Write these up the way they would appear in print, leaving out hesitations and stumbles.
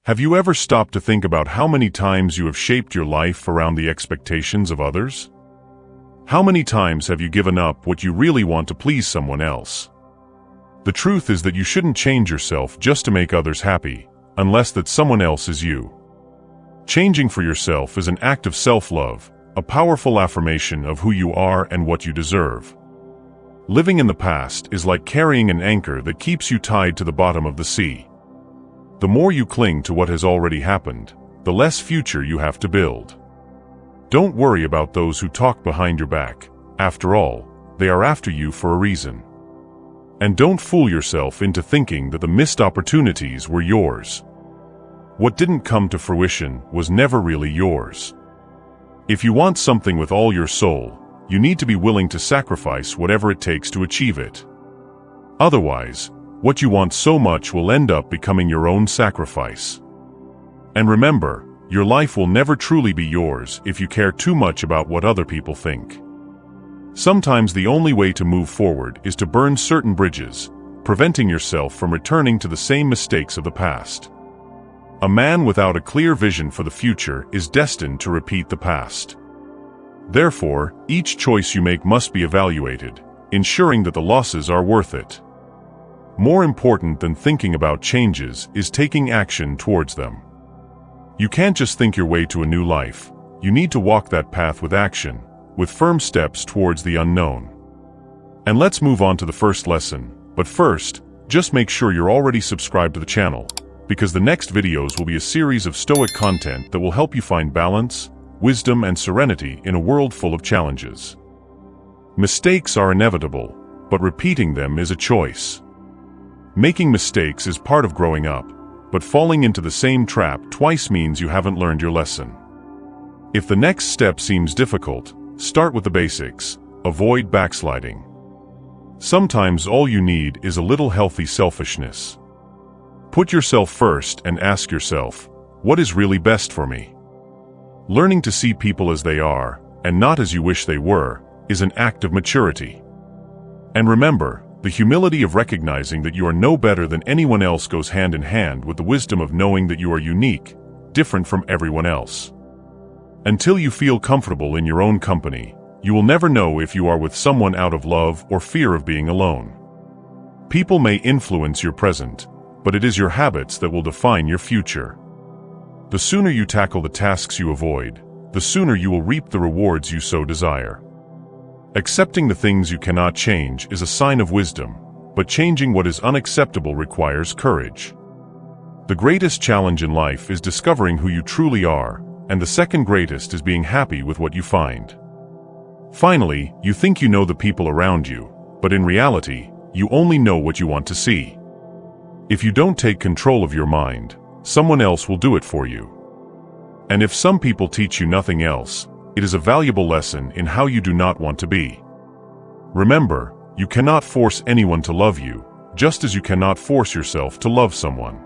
Have you ever stopped to think about how many times you have shaped your life around the expectations of others? How many times have you given up what you really want to please someone else? The truth is that you shouldn't change yourself just to make others happy, unless that someone else is you. Changing for yourself is an act of self-love, a powerful affirmation of who you are and what you deserve. Living in the past is like carrying an anchor that keeps you tied to the bottom of the sea. The more you cling to what has already happened, the less future you have to build. Don't worry about those who talk behind your back. After all, they are after you for a reason. And don't fool yourself into thinking that the missed opportunities were yours. What didn't come to fruition was never really yours. If you want something with all your soul, you need to be willing to sacrifice whatever it takes to achieve it. Otherwise, what you want so much will end up becoming your own sacrifice. And remember, your life will never truly be yours if you care too much about what other people think. Sometimes the only way to move forward is to burn certain bridges, preventing yourself from returning to the same mistakes of the past. A man without a clear vision for the future is destined to repeat the past. Therefore, each choice you make must be evaluated, ensuring that the losses are worth it. More important than thinking about changes is taking action towards them. You can't just think your way to a new life. You need to walk that path with action, with firm steps towards the unknown. And let's move on to the first lesson. But first, just make sure you're already subscribed to the channel, because the next videos will be a series of Stoic content that will help you find balance, wisdom, and serenity in a world full of challenges. Mistakes are inevitable, but repeating them is a choice. Making mistakes is part of growing up, but falling into the same trap twice means you haven't learned your lesson. If the next step seems difficult, start with the basics. Avoid backsliding. Sometimes all you need is a little healthy selfishness. Put yourself first and ask yourself, what is really best for me? Learning to see people as they are, and not as you wish they were, is an act of maturity. And remember, the humility of recognizing that you are no better than anyone else goes hand in hand with the wisdom of knowing that you are unique, different from everyone else. Until you feel comfortable in your own company, you will never know if you are with someone out of love or fear of being alone. People may influence your present, but it is your habits that will define your future. The sooner you tackle the tasks you avoid, the sooner you will reap the rewards you so desire. Accepting the things you cannot change is a sign of wisdom, but changing what is unacceptable requires courage. The greatest challenge in life is discovering who you truly are, and the second greatest is being happy with what you find. Finally, you think you know the people around you, but in reality, you only know what you want to see. If you don't take control of your mind, someone else will do it for you. And if some people teach you nothing else, it is a valuable lesson in how you do not want to be. Remember, you cannot force anyone to love you, just as you cannot force yourself to love someone.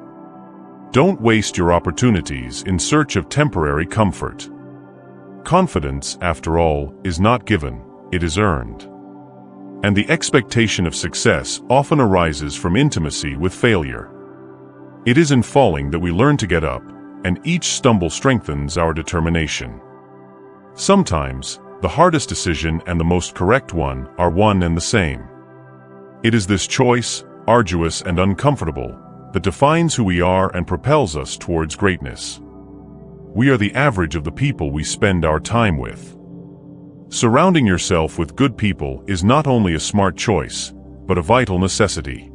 Don't waste your opportunities in search of temporary comfort. Confidence, after all, is not given, it is earned. And the expectation of success often arises from intimacy with failure. It is in falling that we learn to get up, and each stumble strengthens our determination. Sometimes, the hardest decision and the most correct one are one and the same. It is this choice, arduous and uncomfortable, that defines who we are and propels us towards greatness. We are the average of the people we spend our time with. Surrounding yourself with good people is not only a smart choice, but a vital necessity.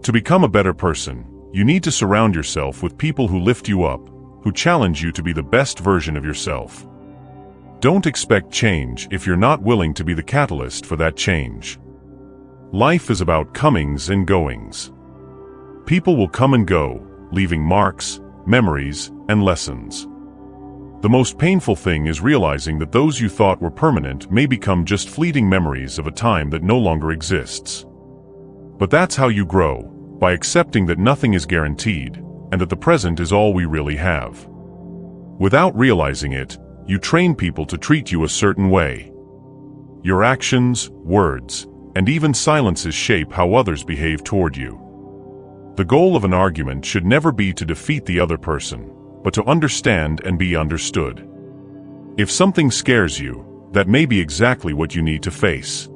To become a better person, you need to surround yourself with people who lift you up, who challenge you to be the best version of yourself. Don't expect change if you're not willing to be the catalyst for that change. Life is about comings and goings. People will come and go, leaving marks, memories, and lessons. The most painful thing is realizing that those you thought were permanent may become just fleeting memories of a time that no longer exists. But that's how you grow, by accepting that nothing is guaranteed, and that the present is all we really have. Without realizing it, you train people to treat you a certain way. Your actions, words, and even silences shape how others behave toward you. The goal of an argument should never be to defeat the other person, but to understand and be understood. If something scares you, that may be exactly what you need to face.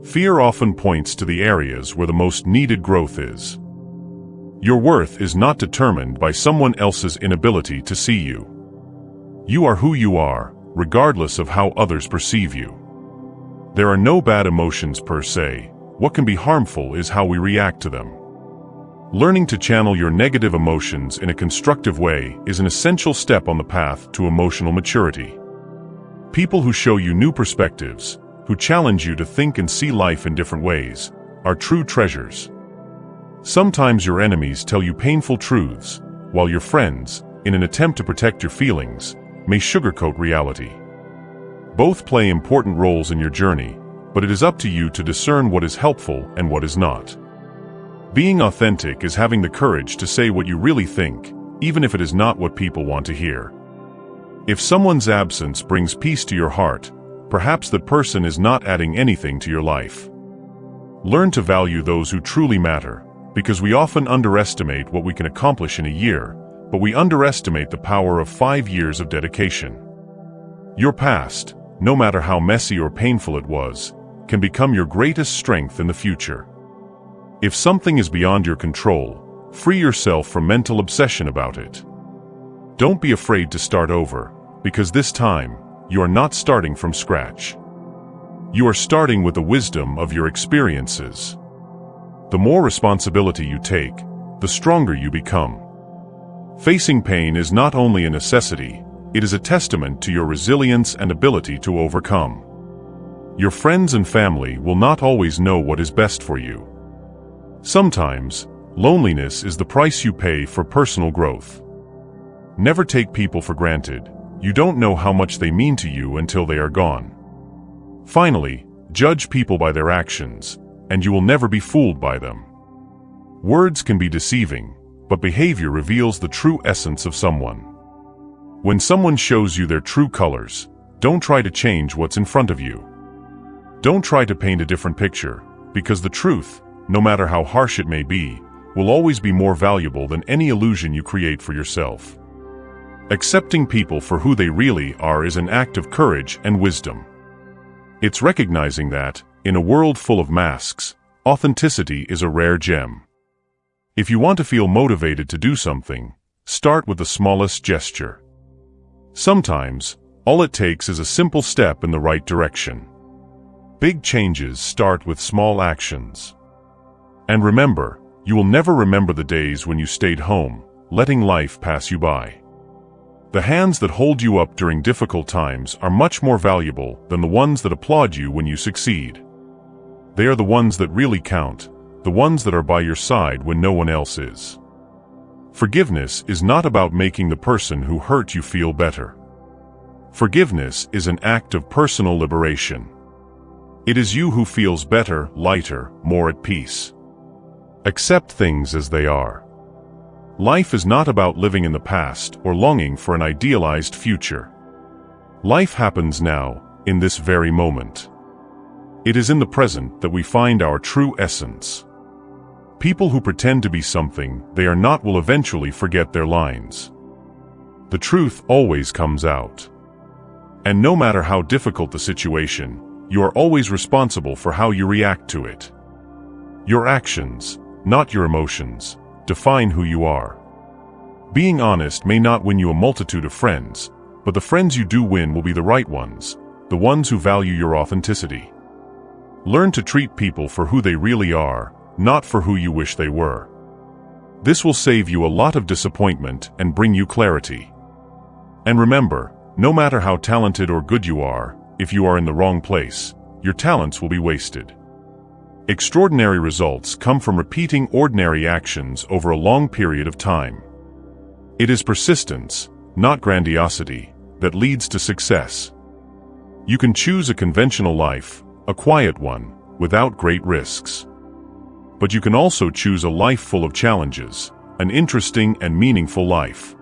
Fear often points to the areas where the most needed growth is. Your worth is not determined by someone else's inability to see you. You are who you are, regardless of how others perceive you. There are no bad emotions per se. What can be harmful is how we react to them. Learning to channel your negative emotions in a constructive way is an essential step on the path to emotional maturity. People who show you new perspectives, who challenge you to think and see life in different ways, are true treasures. Sometimes your enemies tell you painful truths, while your friends, in an attempt to protect your feelings, may sugarcoat reality. Both play important roles in your journey, but it is up to you to discern what is helpful and what is not. Being authentic is having the courage to say what you really think, even if it is not what people want to hear. If someone's absence brings peace to your heart, perhaps that person is not adding anything to your life. Learn to value those who truly matter, because we often underestimate what we can accomplish in a year, but we underestimate the power of 5 years of dedication. Your past, no matter how messy or painful it was, can become your greatest strength in the future. If something is beyond your control, free yourself from mental obsession about it. Don't be afraid to start over, because this time, you are not starting from scratch. You are starting with the wisdom of your experiences. The more responsibility you take, the stronger you become. Facing pain is not only a necessity, it is a testament to your resilience and ability to overcome. Your friends and family will not always know what is best for you. Sometimes, loneliness is the price you pay for personal growth. Never take people for granted. You don't know how much they mean to you until they are gone. Finally, judge people by their actions, and you will never be fooled by them. Words can be deceiving, but behavior reveals the true essence of someone. When someone shows you their true colors, don't try to change what's in front of you. Don't try to paint a different picture, because the truth, no matter how harsh it may be, will always be more valuable than any illusion you create for yourself. Accepting people for who they really are is an act of courage and wisdom. It's recognizing that, in a world full of masks, authenticity is a rare gem. If you want to feel motivated to do something, start with the smallest gesture. Sometimes, all it takes is a simple step in the right direction. Big changes start with small actions. And remember, you will never remember the days when you stayed home, letting life pass you by. The hands that hold you up during difficult times are much more valuable than the ones that applaud you when you succeed. They are the ones that really count, the ones that are by your side when no one else is. Forgiveness is not about making the person who hurt you feel better. Forgiveness is an act of personal liberation. It is you who feels better, lighter, more at peace. Accept things as they are. Life is not about living in the past or longing for an idealized future. Life happens now, in this very moment. It is in the present that we find our true essence. People who pretend to be something they are not will eventually forget their lines. The truth always comes out. And no matter how difficult the situation, you are always responsible for how you react to it. Your actions, not your emotions, define who you are. Being honest may not win you a multitude of friends, but the friends you do win will be the right ones, the ones who value your authenticity. Learn to treat people for who they really are, not for who you wish they were. This will save you a lot of disappointment and bring you clarity. And remember, no matter how talented or good you are, if you are in the wrong place, your talents will be wasted. Extraordinary results come from repeating ordinary actions over a long period of time. It is persistence, not grandiosity, that leads to success. You can choose a conventional life, a quiet one, without great risks. But you can also choose a life full of challenges, an interesting and meaningful life.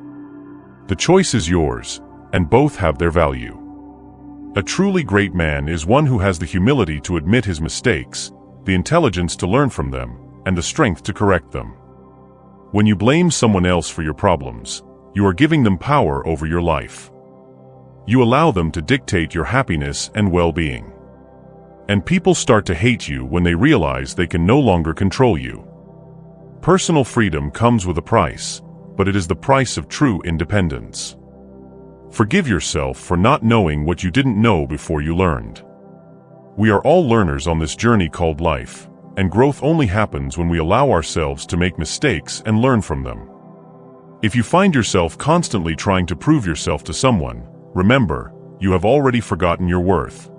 The choice is yours, and both have their value. A truly great man is one who has the humility to admit his mistakes, the intelligence to learn from them, and the strength to correct them. When you blame someone else for your problems, you are giving them power over your life. You allow them to dictate your happiness and well-being. And people start to hate you when they realize they can no longer control you. Personal freedom comes with a price, but it is the price of true independence. Forgive yourself for not knowing what you didn't know before you learned. We are all learners on this journey called life, and growth only happens when we allow ourselves to make mistakes and learn from them. If you find yourself constantly trying to prove yourself to someone, remember, you have already forgotten your worth.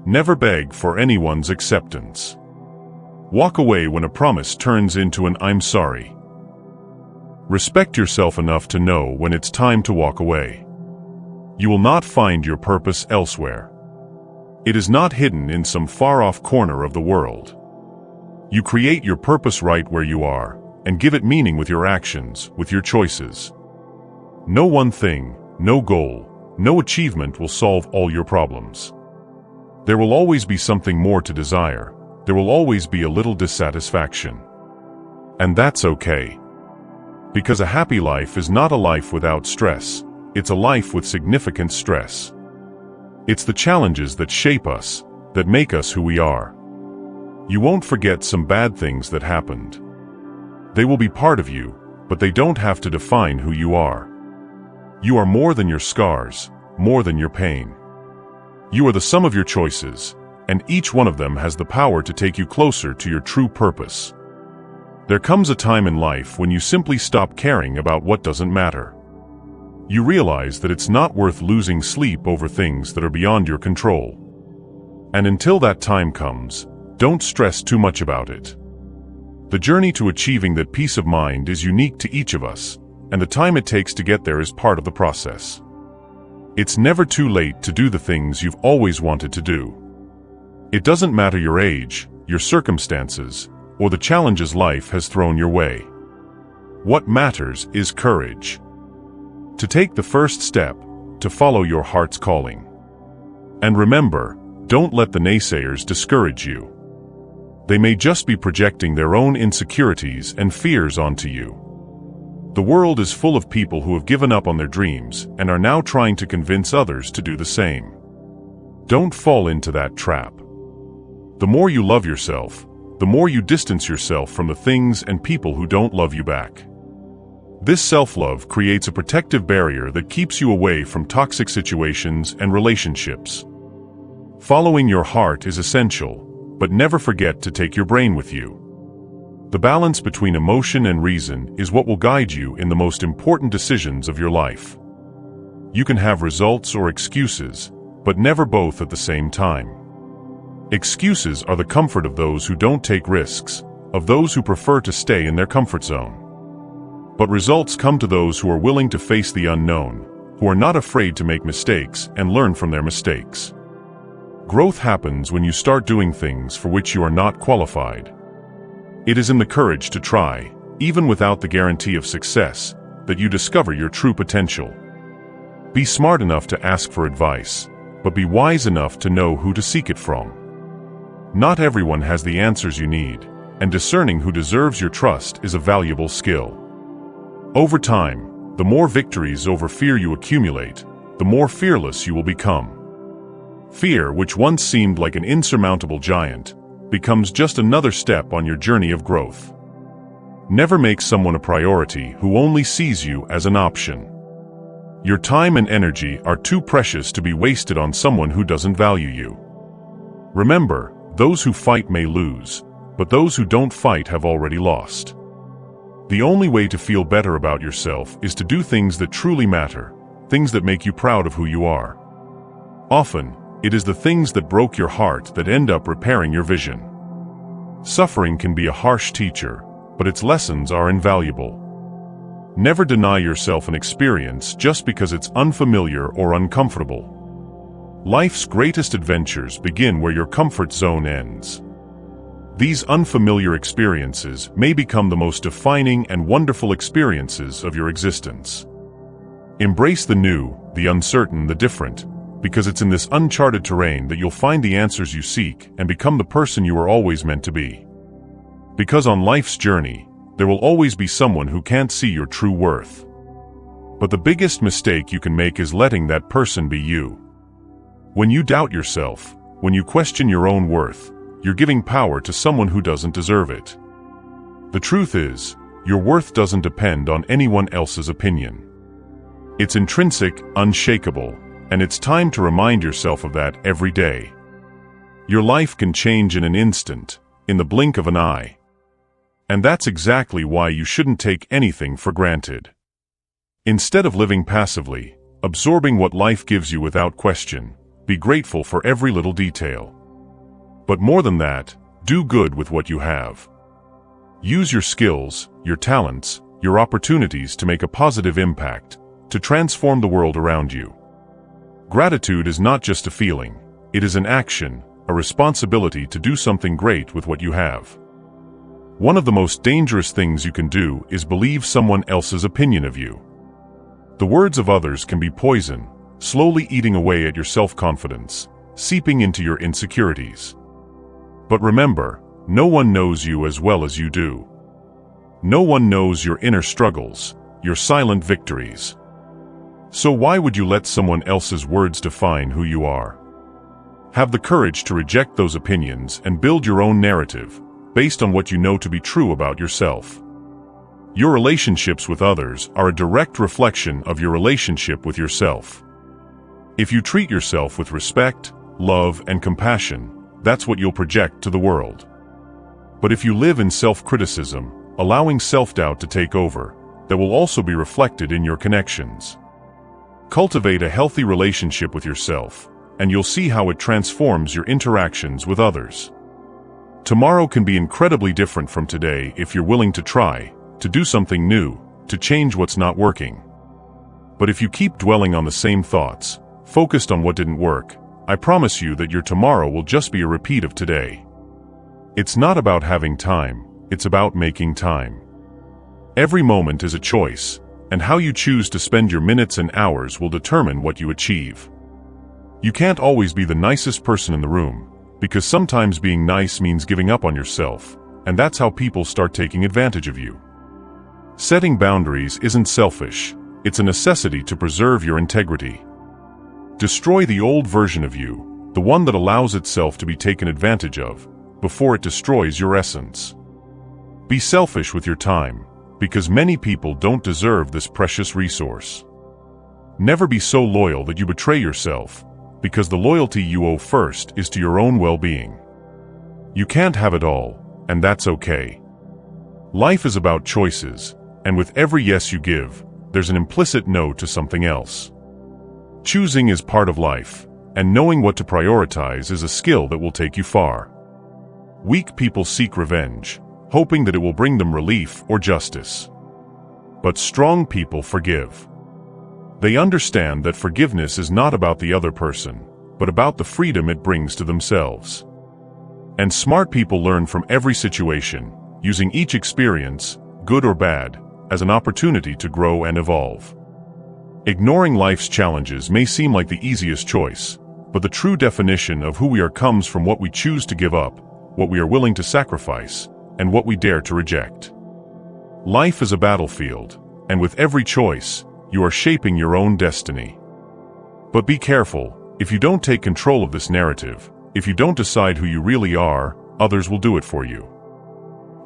Never beg for anyone's acceptance. Walk away when a promise turns into an "I'm sorry." Respect yourself enough to know when it's time to walk away. You will not find your purpose elsewhere. It is not hidden in some far-off corner of the world. You create your purpose right where you are, and give it meaning with your actions, with your choices. No one thing, no goal, no achievement will solve all your problems. There will always be something more to desire. There will always be a little dissatisfaction. And that's okay. Because a happy life is not a life without stress, it's a life with significant stress. It's the challenges that shape us, that make us who we are. You won't forget some bad things that happened. They will be part of you, but they don't have to define who you are. You are more than your scars, more than your pain. You are the sum of your choices, and each one of them has the power to take you closer to your true purpose. There comes a time in life when you simply stop caring about what doesn't matter. You realize that it's not worth losing sleep over things that are beyond your control. And until that time comes, don't stress too much about it. The journey to achieving that peace of mind is unique to each of us, and the time it takes to get there is part of the process. It's never too late to do the things you've always wanted to do. It doesn't matter your age, your circumstances, or the challenges life has thrown your way. What matters is courage. To take the first step, to follow your heart's calling. And remember, don't let the naysayers discourage you. They may just be projecting their own insecurities and fears onto you. The world is full of people who have given up on their dreams and are now trying to convince others to do the same. Don't fall into that trap. The more you love yourself, the more you distance yourself from the things and people who don't love you back. This self-love creates a protective barrier that keeps you away from toxic situations and relationships. Following your heart is essential, but never forget to take your brain with you. The balance between emotion and reason is what will guide you in the most important decisions of your life. You can have results or excuses, but never both at the same time. Excuses are the comfort of those who don't take risks, of those who prefer to stay in their comfort zone. But results come to those who are willing to face the unknown, who are not afraid to make mistakes and learn from their mistakes. Growth happens when you start doing things for which you are not qualified. It is in the courage to try, even without the guarantee of success, that you discover your true potential. Be smart enough to ask for advice, but be wise enough to know who to seek it from. Not everyone has the answers you need, and discerning who deserves your trust is a valuable skill. Over time, the more victories over fear you accumulate, the more fearless you will become. Fear, which once seemed like an insurmountable giant, becomes just another step on your journey of growth. Never make someone a priority who only sees you as an option. Your time and energy are too precious to be wasted on someone who doesn't value you. Remember, those who fight may lose, but those who don't fight have already lost. The only way to feel better about yourself is to do things that truly matter, things that make you proud of who you are. Often, it is the things that broke your heart that end up repairing your vision. Suffering can be a harsh teacher, but its lessons are invaluable. Never deny yourself an experience just because it's unfamiliar or uncomfortable. Life's greatest adventures begin where your comfort zone ends. These unfamiliar experiences may become the most defining and wonderful experiences of your existence. Embrace the new, the uncertain, the different, because it's in this uncharted terrain that you'll find the answers you seek and become the person you were always meant to be. Because on life's journey, there will always be someone who can't see your true worth. But the biggest mistake you can make is letting that person be you. When you doubt yourself, when you question your own worth, you're giving power to someone who doesn't deserve it. The truth is, your worth doesn't depend on anyone else's opinion. It's intrinsic, unshakable, and it's time to remind yourself of that every day. Your life can change in an instant, in the blink of an eye. And that's exactly why you shouldn't take anything for granted. Instead of living passively, absorbing what life gives you without question, be grateful for every little detail. But more than that, do good with what you have. Use your skills, your talents, your opportunities to make a positive impact, to transform the world around you. Gratitude is not just a feeling, it is an action, a responsibility to do something great with what you have. One of the most dangerous things you can do is believe someone else's opinion of you. The words of others can be poison, slowly eating away at your self-confidence, seeping into your insecurities. But remember, no one knows you as well as you do. No one knows your inner struggles, your silent victories. So why would you let someone else's words define who you are? Have the courage to reject those opinions and build your own narrative, based on what you know to be true about yourself. Your relationships with others are a direct reflection of your relationship with yourself. If you treat yourself with respect, love, and compassion, that's what you'll project to the world. But if you live in self-criticism, allowing self-doubt to take over, that will also be reflected in your connections. Cultivate a healthy relationship with yourself, and you'll see how it transforms your interactions with others. Tomorrow can be incredibly different from today if you're willing to try, to do something new, to change what's not working. But if you keep dwelling on the same thoughts, focused on what didn't work, I promise you that your tomorrow will just be a repeat of today. It's not about having time, it's about making time. Every moment is a choice, and how you choose to spend your minutes and hours will determine what you achieve. You can't always be the nicest person in the room, because sometimes being nice means giving up on yourself, and that's how people start taking advantage of you. Setting boundaries isn't selfish, it's a necessity to preserve your integrity. Destroy the old version of you, the one that allows itself to be taken advantage of, before it destroys your essence. Be selfish with your time, because many people don't deserve this precious resource. Never be so loyal that you betray yourself, because the loyalty you owe first is to your own well-being. You can't have it all, and that's okay. Life is about choices, and with every yes you give, there's an implicit no to something else. Choosing is part of life, and knowing what to prioritize is a skill that will take you far. Weak people seek revenge, hoping that it will bring them relief or justice. But strong people forgive. They understand that forgiveness is not about the other person, but about the freedom it brings to themselves. And smart people learn from every situation, using each experience, good or bad, as an opportunity to grow and evolve. Ignoring life's challenges may seem like the easiest choice, but the true definition of who we are comes from what we choose to give up, what we are willing to sacrifice, and what we dare to reject. Life is a battlefield, and with every choice, you are shaping your own destiny. But be careful, if you don't take control of this narrative, if you don't decide who you really are, others will do it for you.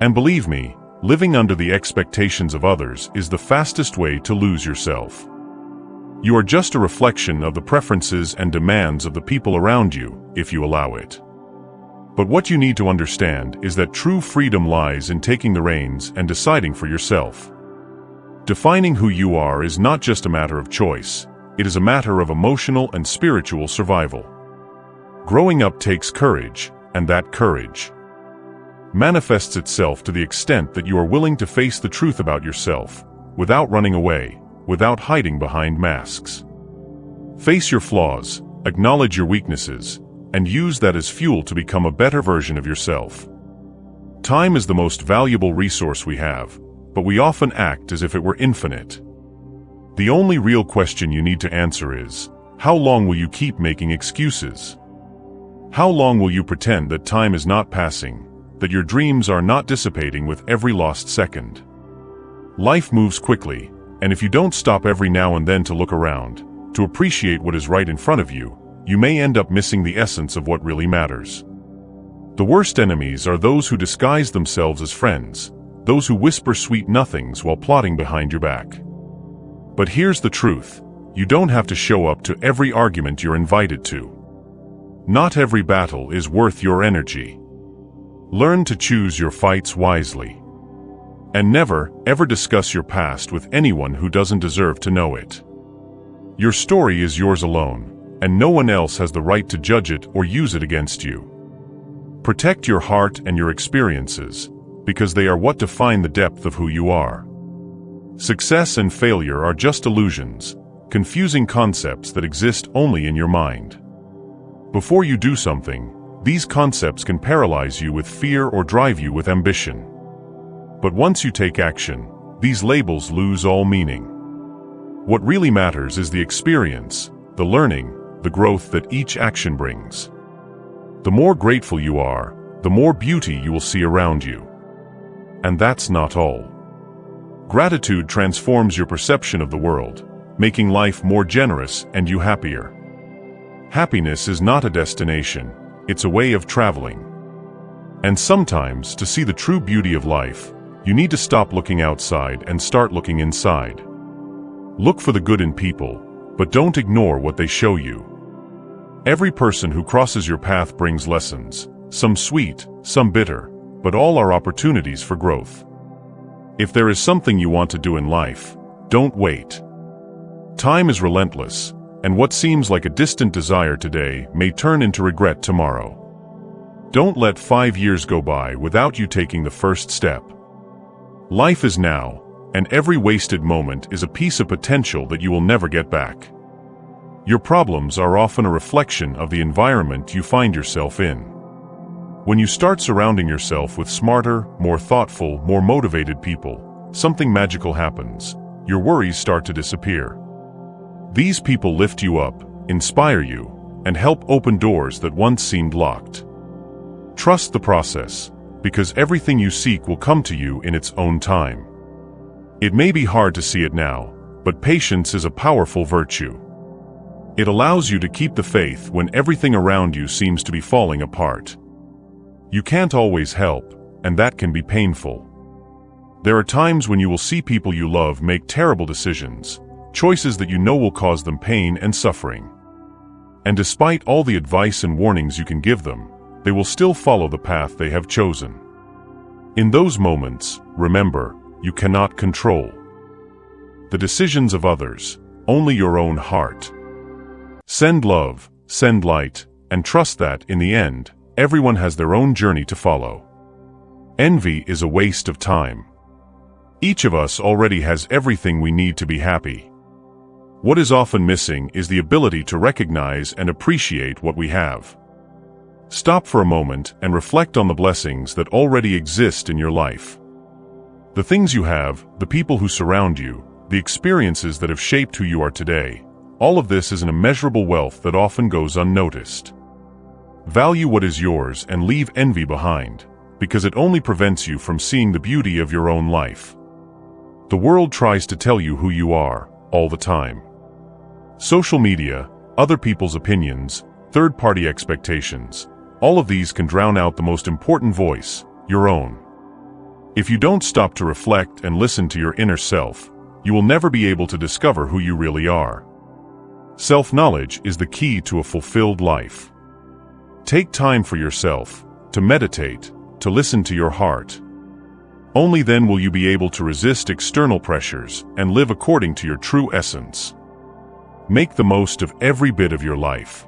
And believe me, living under the expectations of others is the fastest way to lose yourself. You are just a reflection of the preferences and demands of the people around you, if you allow it. But what you need to understand is that true freedom lies in taking the reins and deciding for yourself. Defining who you are is not just a matter of choice, it is a matter of emotional and spiritual survival. Growing up takes courage, and that courage manifests itself to the extent that you are willing to face the truth about yourself, without running away, without hiding behind masks. Face your flaws, acknowledge your weaknesses, and use that as fuel to become a better version of yourself. Time is the most valuable resource we have, but we often act as if it were infinite. The only real question you need to answer is, how long will you keep making excuses? How long will you pretend that time is not passing, that your dreams are not dissipating with every lost second. Life moves quickly, and if you don't stop every now and then to look around, to appreciate what is right in front of you, you may end up missing the essence of what really matters. The worst enemies are those who disguise themselves as friends, those who whisper sweet nothings while plotting behind your back. But here's the truth: you don't have to show up to every argument you're invited to. Not every battle is worth your energy. Learn to choose your fights wisely. And never, ever discuss your past with anyone who doesn't deserve to know it. Your story is yours alone, and no one else has the right to judge it or use it against you. Protect your heart and your experiences, because they are what define the depth of who you are. Success and failure are just illusions, confusing concepts that exist only in your mind. Before you do something, these concepts can paralyze you with fear or drive you with ambition. But once you take action, these labels lose all meaning. What really matters is the experience, the learning, the growth that each action brings. The more grateful you are, the more beauty you will see around you. And that's not all. Gratitude transforms your perception of the world, making life more generous and you happier. Happiness is not a destination, it's a way of traveling. And sometimes, to see the true beauty of life, you need to stop looking outside and start looking inside. Look for the good in people, but don't ignore what they show you. Every person who crosses your path brings lessons, some sweet, some bitter, but all are opportunities for growth. If there is something you want to do in life, don't wait. Time is relentless, and what seems like a distant desire today may turn into regret tomorrow. Don't let 5 years go by without you taking the first step. Life is now, and every wasted moment is a piece of potential that you will never get back. Your problems are often a reflection of the environment you find yourself in. When you start surrounding yourself with smarter, more thoughtful, more motivated people, something magical happens. Your worries start to disappear. These people lift you up, inspire you, and help open doors that once seemed locked. Trust the process, because everything you seek will come to you in its own time. It may be hard to see it now, but patience is a powerful virtue. It allows you to keep the faith when everything around you seems to be falling apart. You can't always help, and that can be painful. There are times when you will see people you love make terrible decisions, choices that you know will cause them pain and suffering. And despite all the advice and warnings you can give them, they will still follow the path they have chosen. In those moments, remember, you cannot control the decisions of others, only your own heart. Send love, send light, and trust that, in the end, everyone has their own journey to follow. Envy is a waste of time. Each of us already has everything we need to be happy. What is often missing is the ability to recognize and appreciate what we have. Stop for a moment and reflect on the blessings that already exist in your life. The things you have, the people who surround you, the experiences that have shaped who you are today, all of this is an immeasurable wealth that often goes unnoticed. Value what is yours and leave envy behind, because it only prevents you from seeing the beauty of your own life. The world tries to tell you who you are, all the time. Social media, other people's opinions, third-party expectations, all of these can drown out the most important voice, your own. If you don't stop to reflect and listen to your inner self, you will never be able to discover who you really are. Self-knowledge is the key to a fulfilled life. Take time for yourself, to meditate, to listen to your heart. Only then will you be able to resist external pressures and live according to your true essence. Make the most of every bit of your life.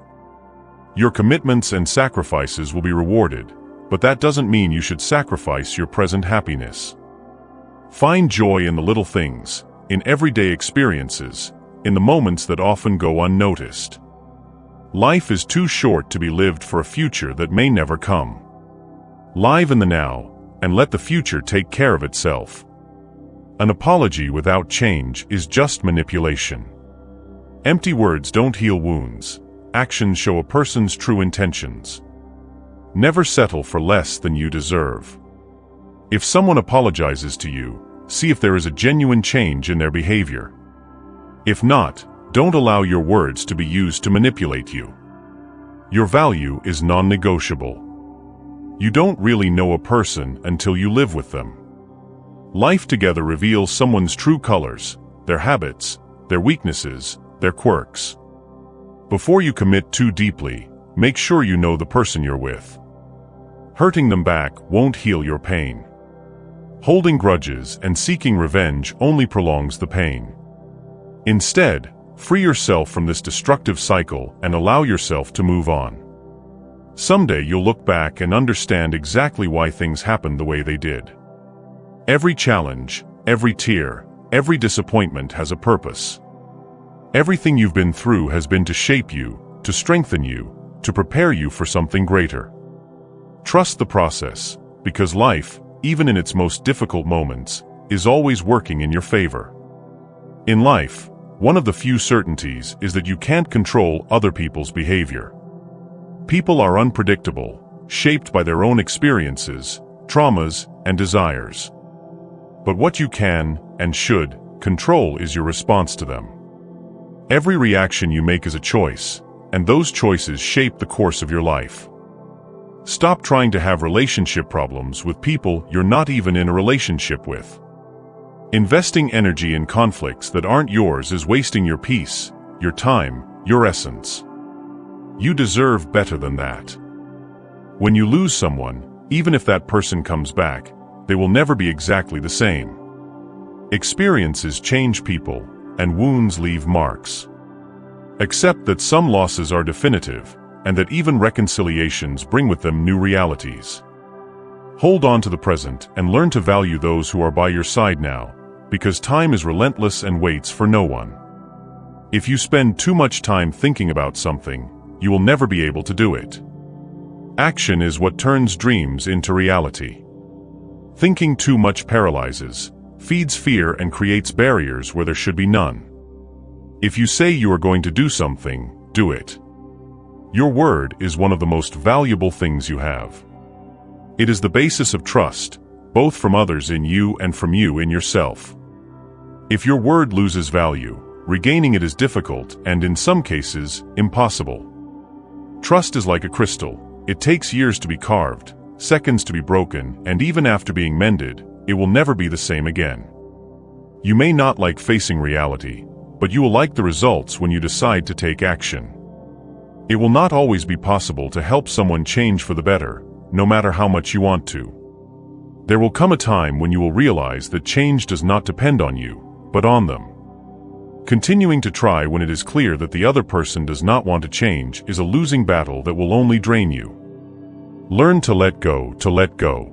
Your commitments and sacrifices will be rewarded, but that doesn't mean you should sacrifice your present happiness. Find joy in the little things, in everyday experiences, in the moments that often go unnoticed. Life is too short to be lived for a future that may never come. Live in the now, and let the future take care of itself. An apology without change is just manipulation. Empty words don't heal wounds. Actions show a person's true intentions. Never settle for less than you deserve. If someone apologizes to you, see if there is a genuine change in their behavior. If not, don't allow your words to be used to manipulate you. Your value is non-negotiable. You don't really know a person until you live with them. Life together reveals someone's true colors, their habits, their weaknesses, their quirks. Before you commit too deeply, make sure you know the person you're with. Hurting them back won't heal your pain. Holding grudges and seeking revenge only prolongs the pain. Instead, free yourself from this destructive cycle and allow yourself to move on. Someday you'll look back and understand exactly why things happened the way they did. Every challenge, every tear, every disappointment has a purpose. Everything you've been through has been to shape you, to strengthen you, to prepare you for something greater. Trust the process, because life, even in its most difficult moments, is always working in your favor. In life, one of the few certainties is that you can't control other people's behavior. People are unpredictable, shaped by their own experiences, traumas, and desires. But what you can, and should, control is your response to them. Every reaction you make is a choice, and those choices shape the course of your life. Stop trying to have relationship problems with people you're not even in a relationship with. Investing energy in conflicts that aren't yours is wasting your peace, your time, your essence. You deserve better than that. When you lose someone, even if that person comes back, they will never be exactly the same. Experiences change people, and wounds leave marks. Accept that some losses are definitive, and that even reconciliations bring with them new realities. Hold on to the present and learn to value those who are by your side now, because time is relentless and waits for no one. If you spend too much time thinking about something, you will never be able to do it. Action is what turns dreams into reality. Thinking too much paralyzes, feeds fear, and creates barriers where there should be none. If you say you are going to do something, do it. Your word is one of the most valuable things you have. It is the basis of trust, both from others in you and from you in yourself. If your word loses value, regaining it is difficult and, in some cases, impossible. Trust is like a crystal. It takes years to be carved, seconds to be broken, and even after being mended, it will never be the same again. You may not like facing reality, but you will like the results when you decide to take action. It will not always be possible to help someone change for the better, no matter how much you want to. There will come a time when you will realize that change does not depend on you, but on them. Continuing to try when it is clear that the other person does not want to change is a losing battle that will only drain you. Learn to let go, to let go.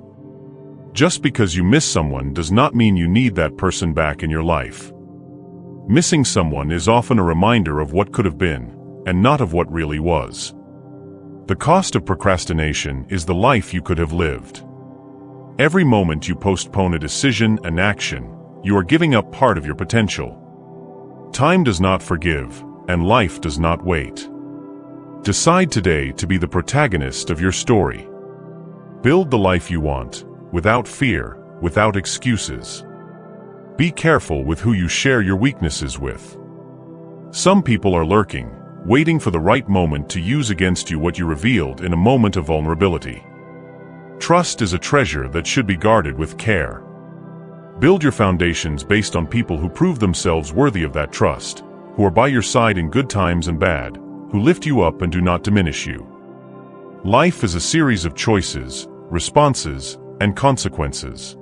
Just because you miss someone does not mean you need that person back in your life. Missing someone is often a reminder of what could have been, and not of what really was. The cost of procrastination is the life you could have lived. Every moment you postpone a decision, an action, you are giving up part of your potential. Time does not forgive, and life does not wait. Decide today to be the protagonist of your story. Build the life you want, without fear, without excuses. Be careful with who you share your weaknesses with. Some people are lurking, waiting for the right moment to use against you what you revealed in a moment of vulnerability. Trust is a treasure that should be guarded with care. Build your foundations based on people who prove themselves worthy of that trust, who are by your side in good times and bad, who lift you up and do not diminish you. Life is a series of choices, responses, and consequences.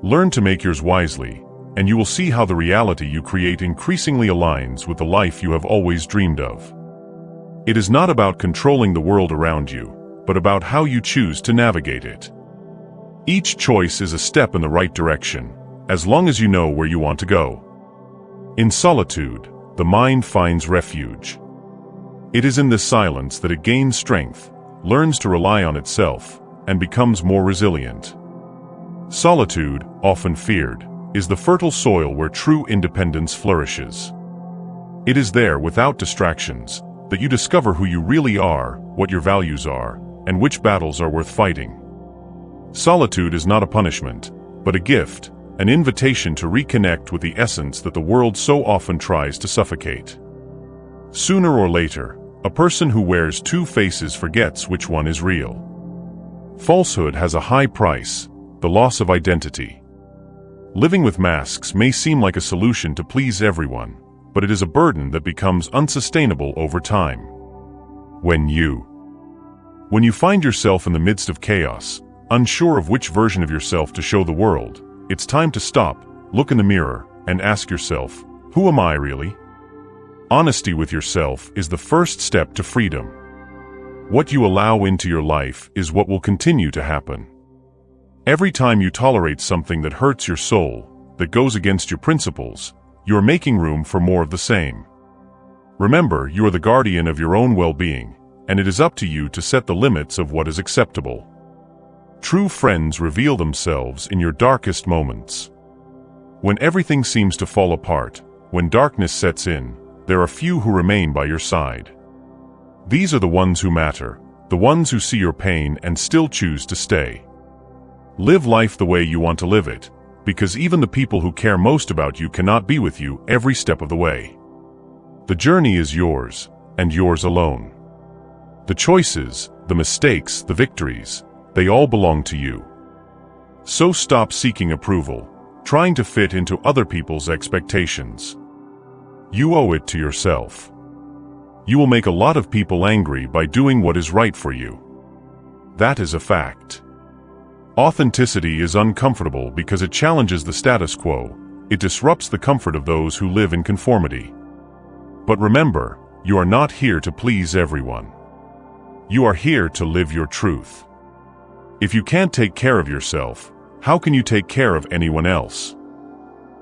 Learn to make yours wisely, and you will see how the reality you create increasingly aligns with the life you have always dreamed of. It is not about controlling the world around you, but about how you choose to navigate it. Each choice is a step in the right direction, as long as you know where you want to go. In solitude, the mind finds refuge. It is in this silence that it gains strength, learns to rely on itself, and becomes more resilient. Solitude, often feared, is the fertile soil where true independence flourishes. It is there, without distractions, that you discover who you really are, what your values are, and which battles are worth fighting. Solitude is not a punishment, but a gift, an invitation to reconnect with the essence that the world so often tries to suffocate. Sooner or later, a person who wears two faces forgets which one is real. Falsehood has a high price, the loss of identity. Living with masks may seem like a solution to please everyone, but it is a burden that becomes unsustainable over time. When you find yourself in the midst of chaos, unsure of which version of yourself to show the world, it's time to stop, look in the mirror, and ask yourself, who am I really? Honesty with yourself is the first step to freedom. What you allow into your life is what will continue to happen. Every time you tolerate something that hurts your soul, that goes against your principles, you are making room for more of the same. Remember, you are the guardian of your own well-being, and it is up to you to set the limits of what is acceptable. True friends reveal themselves in your darkest moments. When everything seems to fall apart, when darkness sets in, there are few who remain by your side. These are the ones who matter, the ones who see your pain and still choose to stay. Live life the way you want to live it, because even the people who care most about you cannot be with you every step of the way. The journey is yours, and yours alone. The choices, the mistakes, the victories, they all belong to you. So stop seeking approval, trying to fit into other people's expectations. You owe it to yourself. You will make a lot of people angry by doing what is right for you. That is a fact. Authenticity is uncomfortable because it challenges the status quo. It disrupts the comfort of those who live in conformity. But remember, you are not here to please everyone. You are here to live your truth. If you can't take care of yourself, how can you take care of anyone else?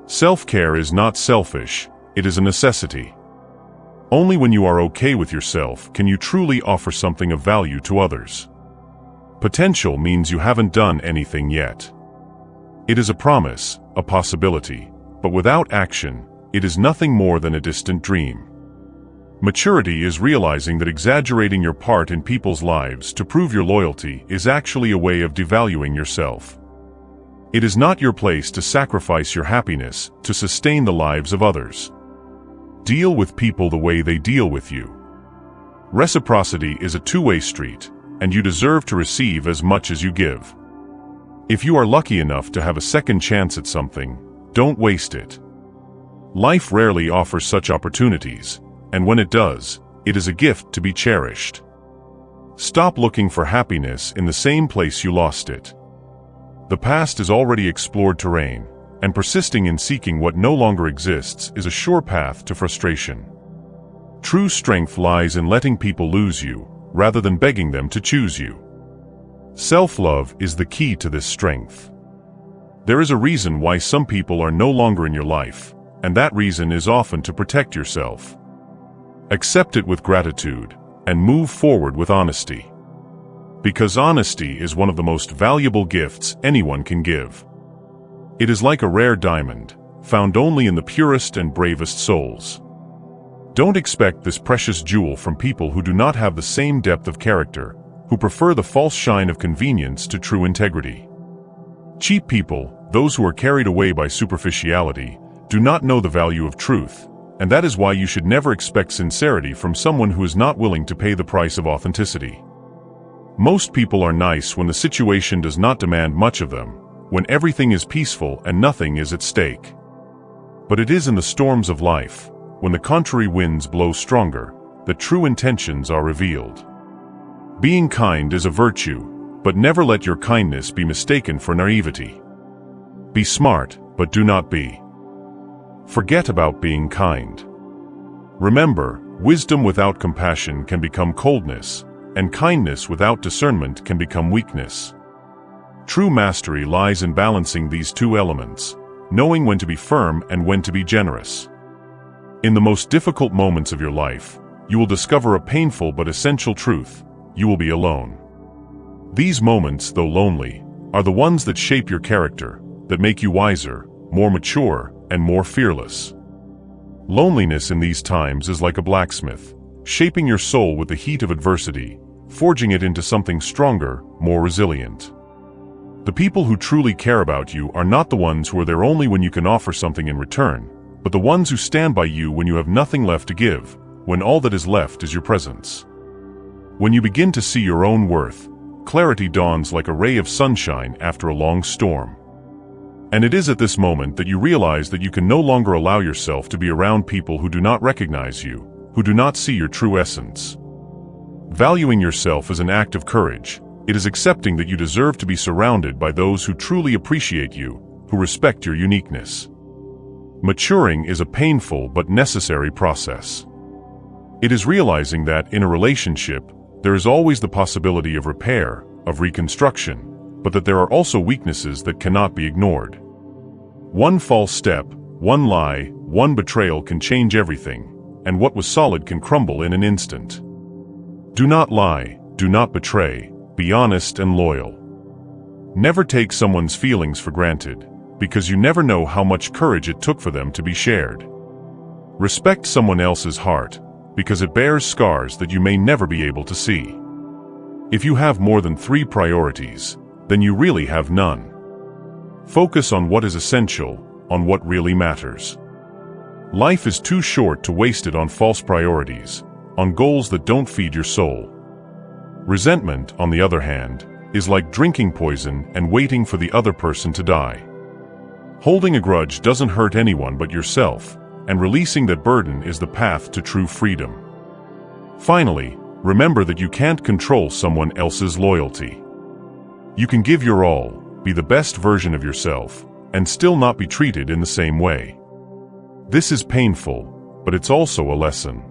Self-care is not selfish, it is a necessity. Only when you are okay with yourself can you truly offer something of value to others. Potential means you haven't done anything yet. It is a promise, a possibility, but without action, it is nothing more than a distant dream. Maturity is realizing that exaggerating your part in people's lives to prove your loyalty is actually a way of devaluing yourself. It is not your place to sacrifice your happiness to sustain the lives of others. Deal with people the way they deal with you. Reciprocity is a two-way street, and you deserve to receive as much as you give. If you are lucky enough to have a second chance at something, don't waste it. Life rarely offers such opportunities, and when it does, it is a gift to be cherished. Stop looking for happiness in the same place you lost it. The past is already explored terrain, and persisting in seeking what no longer exists is a sure path to frustration. True strength lies in letting people lose you, rather than begging them to choose you. Self-love is the key to this strength. There is a reason why some people are no longer in your life, and that reason is often to protect yourself. Accept it with gratitude, and move forward with honesty. Because honesty is one of the most valuable gifts anyone can give. It is like a rare diamond, found only in the purest and bravest souls. Don't expect this precious jewel from people who do not have the same depth of character, who prefer the false shine of convenience to true integrity. Cheap people, those who are carried away by superficiality, do not know the value of truth, and that is why you should never expect sincerity from someone who is not willing to pay the price of authenticity. Most people are nice when the situation does not demand much of them, when everything is peaceful and nothing is at stake. But it is in the storms of life, when the contrary winds blow stronger, that true intentions are revealed. Being kind is a virtue, but never let your kindness be mistaken for naivety. Be smart, but do not be. Forget about being kind. Remember, wisdom without compassion can become coldness, and kindness without discernment can become weakness. True mastery lies in balancing these two elements, knowing when to be firm and when to be generous. In the most difficult moments of your life, you will discover a painful but essential truth: you will be alone. These moments, though lonely, are the ones that shape your character, that make you wiser, more mature, and more fearless. Loneliness in these times is like a blacksmith, shaping your soul with the heat of adversity, forging it into something stronger, more resilient. The people who truly care about you are not the ones who are there only when you can offer something in return, but the ones who stand by you when you have nothing left to give, when all that is left is your presence. When you begin to see your own worth, clarity dawns like a ray of sunshine after a long storm. And it is at this moment that you realize that you can no longer allow yourself to be around people who do not recognize you, who do not see your true essence. Valuing yourself is an act of courage. It is accepting that you deserve to be surrounded by those who truly appreciate you, who respect your uniqueness. Maturing is a painful but necessary process. It is realizing that, in a relationship, there is always the possibility of repair, of reconstruction, but that there are also weaknesses that cannot be ignored. One false step, one lie, one betrayal can change everything, and what was solid can crumble in an instant. Do not lie, do not betray, be honest and loyal. Never take someone's feelings for granted, because you never know how much courage it took for them to be shared. Respect someone else's heart, because it bears scars that you may never be able to see. If you have more than 3 priorities, then you really have none. Focus on what is essential, on what really matters. Life is too short to waste it on false priorities, on goals that don't feed your soul. Resentment, on the other hand, is like drinking poison and waiting for the other person to die. Holding a grudge doesn't hurt anyone but yourself, and releasing that burden is the path to true freedom. Finally, remember that you can't control someone else's loyalty. You can give your all, be the best version of yourself, and still not be treated in the same way. This is painful, but it's also a lesson.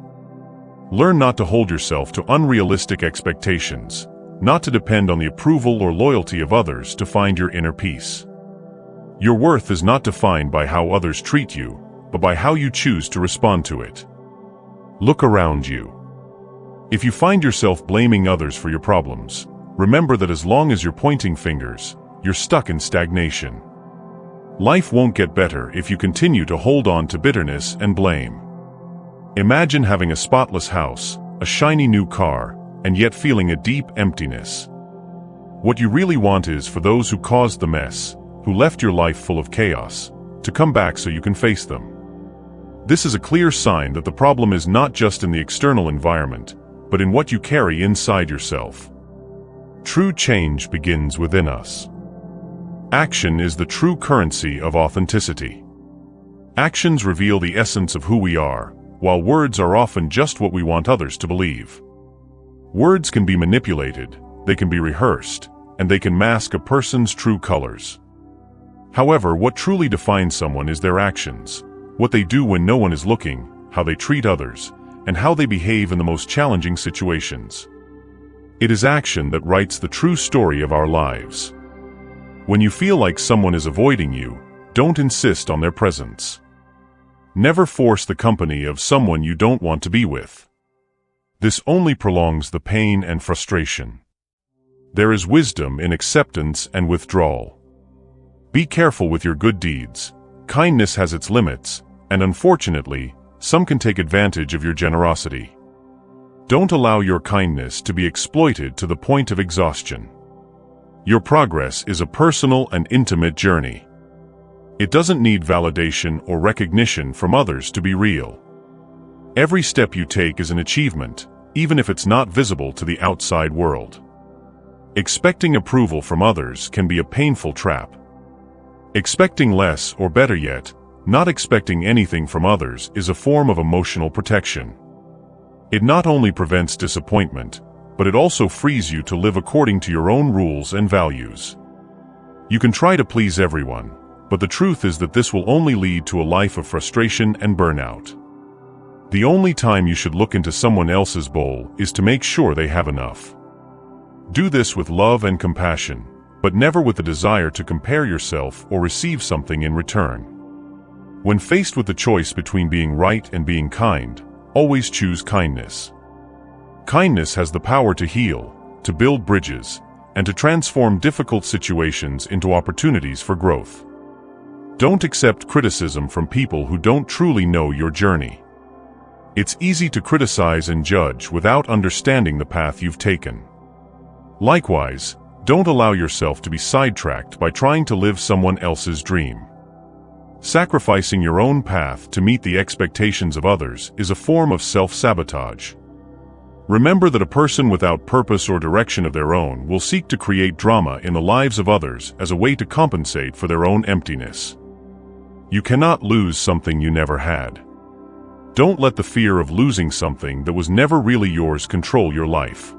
Learn not to hold yourself to unrealistic expectations, not to depend on the approval or loyalty of others to find your inner peace. Your worth is not defined by how others treat you, but by how you choose to respond to it. Look around you. If you find yourself blaming others for your problems, remember that as long as you're pointing fingers, you're stuck in stagnation. Life won't get better if you continue to hold on to bitterness and blame. Imagine having a spotless house, a shiny new car, and yet feeling a deep emptiness. What you really want is for those who caused the mess, who left your life full of chaos, to come back so you can face them. This is a clear sign that the problem is not just in the external environment, but in what you carry inside yourself. True change begins within us. Action is the true currency of authenticity. Actions reveal the essence of who we are, while words are often just what we want others to believe. Words can be manipulated, they can be rehearsed, and they can mask a person's true colors. However, what truly defines someone is their actions, what they do when no one is looking, how they treat others, and how they behave in the most challenging situations. It is action that writes the true story of our lives. When you feel like someone is avoiding you, don't insist on their presence. Never force the company of someone you don't want to be with. This only prolongs the pain and frustration. There is wisdom in acceptance and withdrawal. Be careful with your good deeds. Kindness has its limits, and unfortunately, some can take advantage of your generosity. Don't allow your kindness to be exploited to the point of exhaustion. Your progress is a personal and intimate journey. It doesn't need validation or recognition from others to be real. Every step you take is an achievement, even if it's not visible to the outside world. Expecting approval from others can be a painful trap. Expecting less, or better yet, not expecting anything from others, is a form of emotional protection. It not only prevents disappointment, but it also frees you to live according to your own rules and values. You can try to please everyone, but the truth is that this will only lead to a life of frustration and burnout. The only time you should look into someone else's bowl is to make sure they have enough. Do this with love and compassion, but never with the desire to compare yourself or receive something in return. When faced with the choice between being right and being kind, always choose kindness. Kindness has the power to heal, to build bridges, and to transform difficult situations into opportunities for growth. Don't accept criticism from people who don't truly know your journey. It's easy to criticize and judge without understanding the path you've taken. Likewise, don't allow yourself to be sidetracked by trying to live someone else's dream. Sacrificing your own path to meet the expectations of others is a form of self-sabotage. Remember that a person without purpose or direction of their own will seek to create drama in the lives of others as a way to compensate for their own emptiness. You cannot lose something you never had. Don't let the fear of losing something that was never really yours control your life.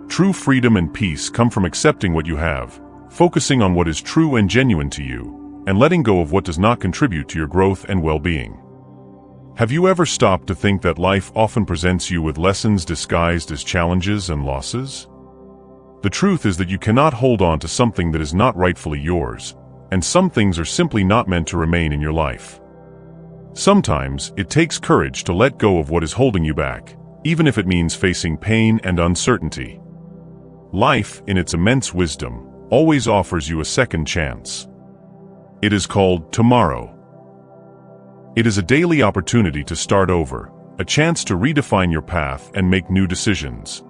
True freedom and peace come from accepting what you have, focusing on what is true and genuine to you, and letting go of what does not contribute to your growth and well-being. Have you ever stopped to think that life often presents you with lessons disguised as challenges and losses? The truth is that you cannot hold on to something that is not rightfully yours, and some things are simply not meant to remain in your life. Sometimes, it takes courage to let go of what is holding you back, even if it means facing pain and uncertainty. Life, in its immense wisdom, always offers you a second chance. It is called tomorrow. It is a daily opportunity to start over, a chance to redefine your path and make new decisions.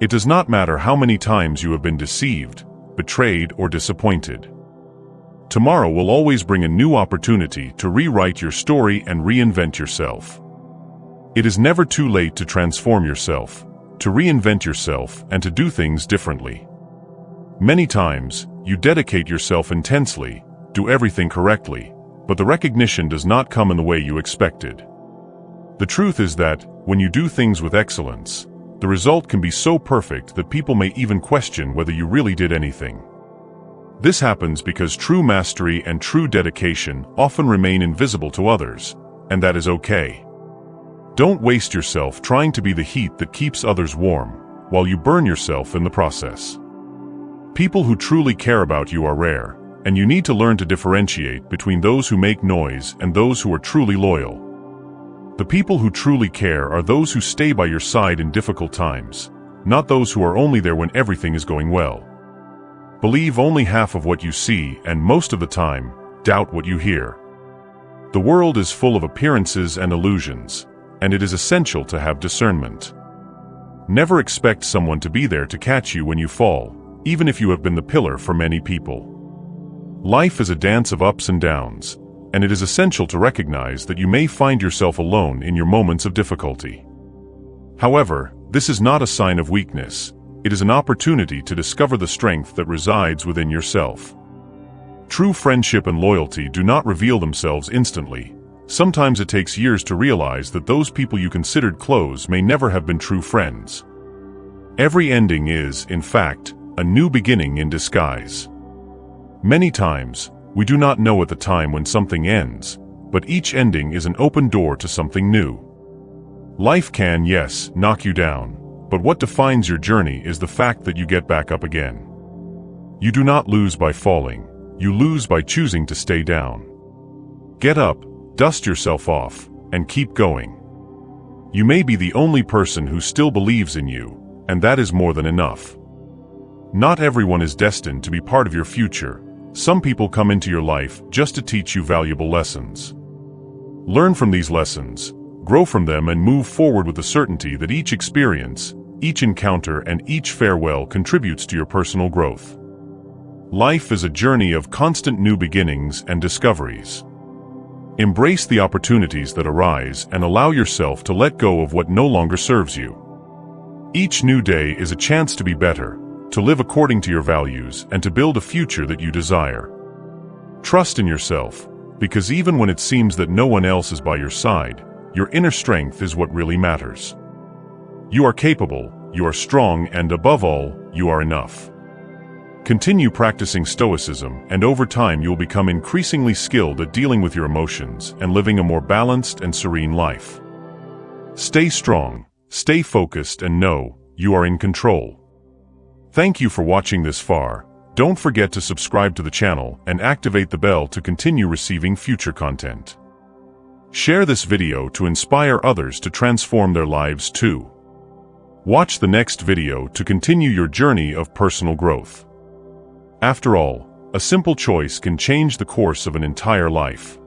It does not matter how many times you have been deceived, betrayed, or disappointed. Tomorrow will always bring a new opportunity to rewrite your story and reinvent yourself. It is never too late to transform yourself, to reinvent yourself, and to do things differently. Many times, you dedicate yourself intensely, do everything correctly, but the recognition does not come in the way you expected. The truth is that, when you do things with excellence, the result can be so perfect that people may even question whether you really did anything. This happens because true mastery and true dedication often remain invisible to others, and that is okay. Don't waste yourself trying to be the heat that keeps others warm, while you burn yourself in the process. People who truly care about you are rare, and you need to learn to differentiate between those who make noise and those who are truly loyal. The people who truly care are those who stay by your side in difficult times, not those who are only there when everything is going well. Believe only half of what you see, and most of the time, doubt what you hear. The world is full of appearances and illusions, and it is essential to have discernment. Never expect someone to be there to catch you when you fall, even if you have been the pillar for many people. Life is a dance of ups and downs, and it is essential to recognize that you may find yourself alone in your moments of difficulty. However, this is not a sign of weakness. It is an opportunity to discover the strength that resides within yourself. True friendship and loyalty do not reveal themselves instantly. Sometimes it takes years to realize that those people you considered close may never have been true friends. Every ending is, in fact, a new beginning in disguise. Many times, we do not know at the time when something ends, but each ending is an open door to something new. Life can, yes, knock you down, but what defines your journey is the fact that you get back up again. You do not lose by falling, you lose by choosing to stay down. Get up, dust yourself off, and keep going. You may be the only person who still believes in you, and that is more than enough. Not everyone is destined to be part of your future. Some people come into your life just to teach you valuable lessons. Learn from these lessons, grow from them, and move forward with the certainty that each experience, each encounter, and each farewell contributes to your personal growth. Life is a journey of constant new beginnings and discoveries. Embrace the opportunities that arise and allow yourself to let go of what no longer serves you. Each new day is a chance to be better, to live according to your values, and to build a future that you desire. Trust in yourself, because even when it seems that no one else is by your side, your inner strength is what really matters. You are capable, you are strong, and above all, you are enough. Continue practicing Stoicism, and over time you will become increasingly skilled at dealing with your emotions and living a more balanced and serene life. Stay strong, stay focused, and know you are in control. Thank you for watching this far. Don't forget to subscribe to the channel and activate the bell to continue receiving future content. Share this video to inspire others to transform their lives too. Watch the next video to continue your journey of personal growth. After all, a simple choice can change the course of an entire life.